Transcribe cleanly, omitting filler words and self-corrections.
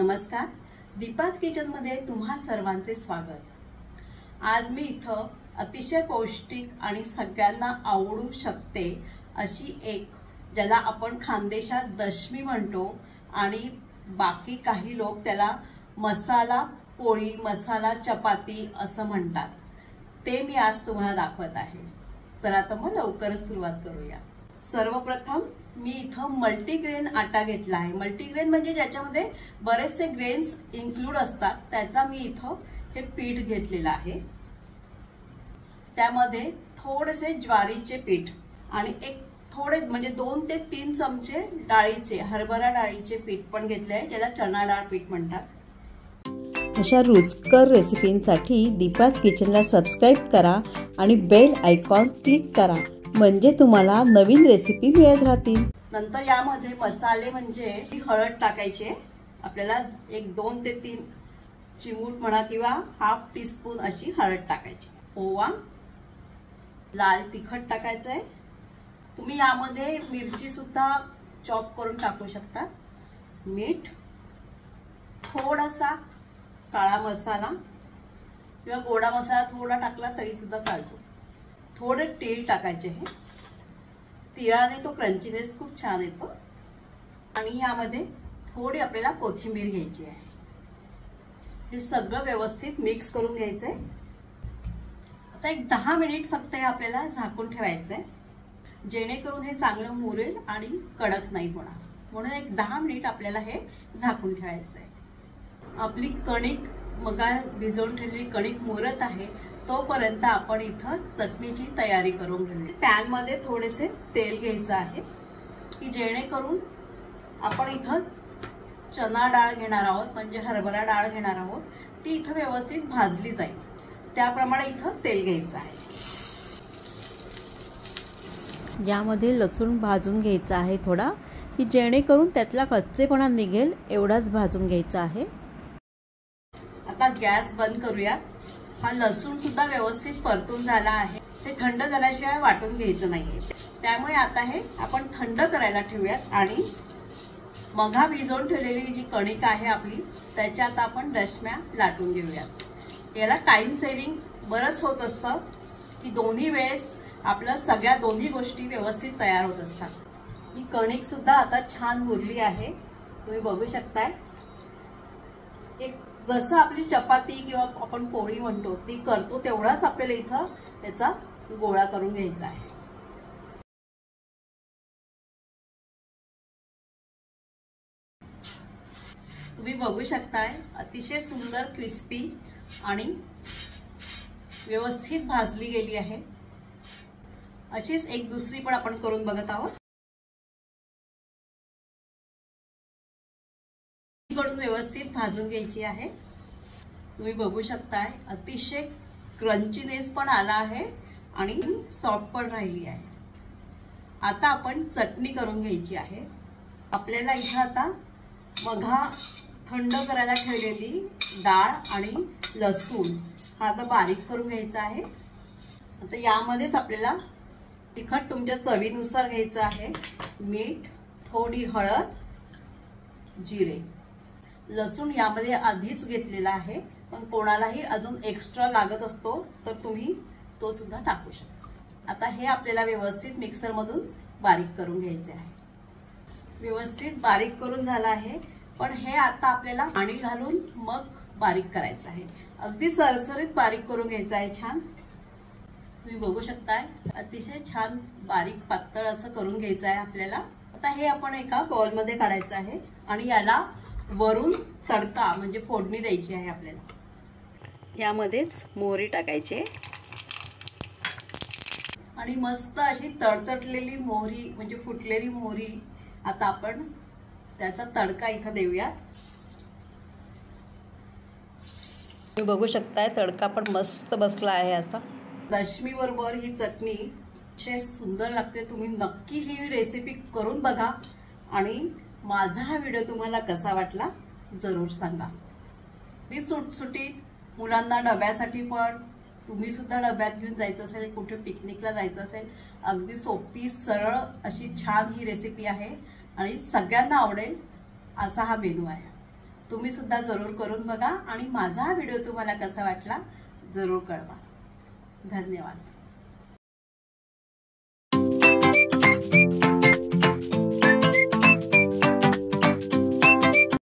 नमस्कार, दीपाज किचनमध्ये तुम्हा सर्वांचे स्वागत। आज मी इथं अतिशय पौष्टिक आणि सगळ्यांना आवडू शकते अशी एक, ज्याला आपण खानदेशात दशमी म्हणतो आणि बाकी काही लोक त्याला मसाला पोळी, मसाला चपाती असं म्हणतात, ते मी आज तुम्हाला दाखवत आहे। चला तर मग लवकरच सुरुवात करूया। सर्वप्रथम मी इथं मल्टीग्रेन आटा घेतला आहे। मल्टीग्रेन म्हणजे ज्याच्यामध्ये बरेचसे ग्रेन्स इन्क्लूड असतात, त्याचा मी इथं हे पीठ घेतलेलं आहे। त्यामध्ये थोडेसे ज्वारीचे पीठ आणि एक थोडे म्हणजे 2 ते 3 चमचे डाळीचे, हरभरा डाळीचे पीठ पण घेतले आहे, ज्याला चणा डाळ पीठ म्हणतात। अशा रुचकर रेसिपींसाठी दीपाज किचनला सबस्क्राइब करा आणि बेल आयकॉन क्लिक करा, म्हणजे तुम्हाला नवीन रेसिपी मिळत राहतील। नंतर यामध्ये मसाले म्हणजे हळद टाकायचे, आपल्याला एक 2 ते 3 चिमूट म्हणा किंवा हाफ टीस्पून अशी हळद टाकायची। ओवा, लाल तिखट टाकायचं आहे। तुम्ही यामध्ये मिरची सुद्धा चॉप करून टाकू शकता। मीठ, थोडासा काळा मसाला किंवा गोडा मसाला थोडा टाकला तरी सुद्धा चालतो। थोडे तेल टाकायचे आहे, तिळाने तो क्रंचीनेस खूप छान येतो। आणि यामध्ये थोडी आपल्याला कोथिंबीर घ्यायची आहे। हे सगळं व्यवस्थित मिक्स करून घ्यायचं आहे। आता एक 10 मिनिट फक्त हे आपल्याला झाकून ठेवायचं आहे, जेणेकरून हे चांगलं मुरेल आणि कडक नाही होणार, म्हणून एक 10 मिनिट आपल्याला हे झाकून ठेवायचं आहे। आपली कणिक मगा भिजवून ठेवलेली कणिक मुरत आहे, तोपर्यंत आपण इथं चटणीची तयारी करून घेऊया। पॅन मध्ये थोडेसे तेल घ्यायचं आहे की जेणेकरून आपण इथं चना डाळ घेणार आहोत, म्हणजे हरभरा डाळ घेणार आहोत, ती इथं व्यवस्थित भाजली जाईल, त्याप्रमाणे इथं तेल घ्यायचं आहे। यामध्ये लसूण भाजून घ्यायचा आहे थोडा, की जेणेकरून त्यातला कच्चेपणा निघेल एवढाच भाजून घ्यायचा आहे। आता गॅस बंद करूया। हा लसूण सुद्धा व्यवस्थित परतून झाला आहे, ते थंड झाल्याशिवाय वाटून घ्यायचं नाहीये, त्यामुळे आता हे आपण थंड करायला ठेवूयात आणि मघा भिजवून ठेवलेली जी कणिक आहे आपली, त्याच्यात आपण दशम्या लाटून घेऊयात। याला टाइम सेव्हिंग बरंच होत असतं की दोन्ही वेळेस आपलं सगळ्या दोन्ही गोष्टी व्यवस्थित तयार होत असतात। ही कणिक सुद्धा आता छान मुरली आहे, तुम्ही बघू शकताय। एक जसं आपली चपाती किंवा आपण पोळी म्हणतो ती करतो तेवढाच आपल्याला इथं त्याचा गोळा करून घ्यायचा आहे। तुम्ही बघू शकताय अतिशय सुंदर क्रिस्पी आणि व्यवस्थित भाजली गेली आहे। अशीच एक दुसरी पण आपण करून बघत आहोत। कडून व्यवस्थित भाजून घ्यायची आहे। तुम्ही बघू शकताय अतिशय क्रंचीनेस पण आला आहे आणि सॉफ्ट पण राहिली आहे। आता आपण चटणी करून घ्यायची आहे। आपल्याला इथं आता मघा थंड करायला ठेवलेली डाळ आणि लसूण हा आता बारीक करून घ्यायचा आहे। आता यामध्येच आपल्याला तिखट तुमच्या चवीनुसार घ्यायचं आहे, मीठ, थोडी हळद, जिरे, लसूण यामध्ये आधीच घेतलेला आहे, पण कोणालाही अजून एक्स्ट्रा लागत असतो तर तुम्ही तो सुद्धा टाकू शकता। आता हे आपल्याला व्यवस्थित मिक्सर मधून बारीक करून घ्यायचे आहे। व्यवस्थित बारीक करून झाला आहे, पण हे आता आपल्याला पाणी घालून मग बारीक करायचं आहे। अगदी सरसरीत बारीक करून घ्यायचं आहे छान। तुम्ही बघू शकताय अतिशय छान बारीक पातळ असं करून घ्यायचं आहे आपल्याला। आता हे आपण एका बाउल मध्ये काढायचं आहे आणि याला वरून तडका म्हणजे फोडणी द्यायची आहे आपल्याला। यामध्येच मोहरी टाकायची आणि मस्त अशी तडतडलेली मोहरी म्हणजे फुटलेली मोहरी आता आपण त्याचा तडका इथं देऊयात। तुम्ही बघू शकताय तडका पण मस्त बसला आहे असा। दशमी बरोबर ही चटणी अतिशय सुंदर लागते। तुम्ही नक्की ही रेसिपी करून बघा आणि माझा हा व्हिडिओ तुम्हाला कसा वाटला जरूर सांगा। ती सुटसुटीत मुलांना डब्यासाठी पण, तुम्ही सुद्धा डब्यात घेऊन जायचं असेल, कुठे पिकनिकला जायचं असेल, अगदी सोपी सरळ अशी छान ही रेसिपी आहे आणि सगळ्यांना आवडेल असा हा मेनू आहे। तुम्ही सुद्धा जरूर करून बघा आणि माझा हा व्हिडिओ तुम्हाला कसा वाटला जरूर कळवा. धन्यवाद.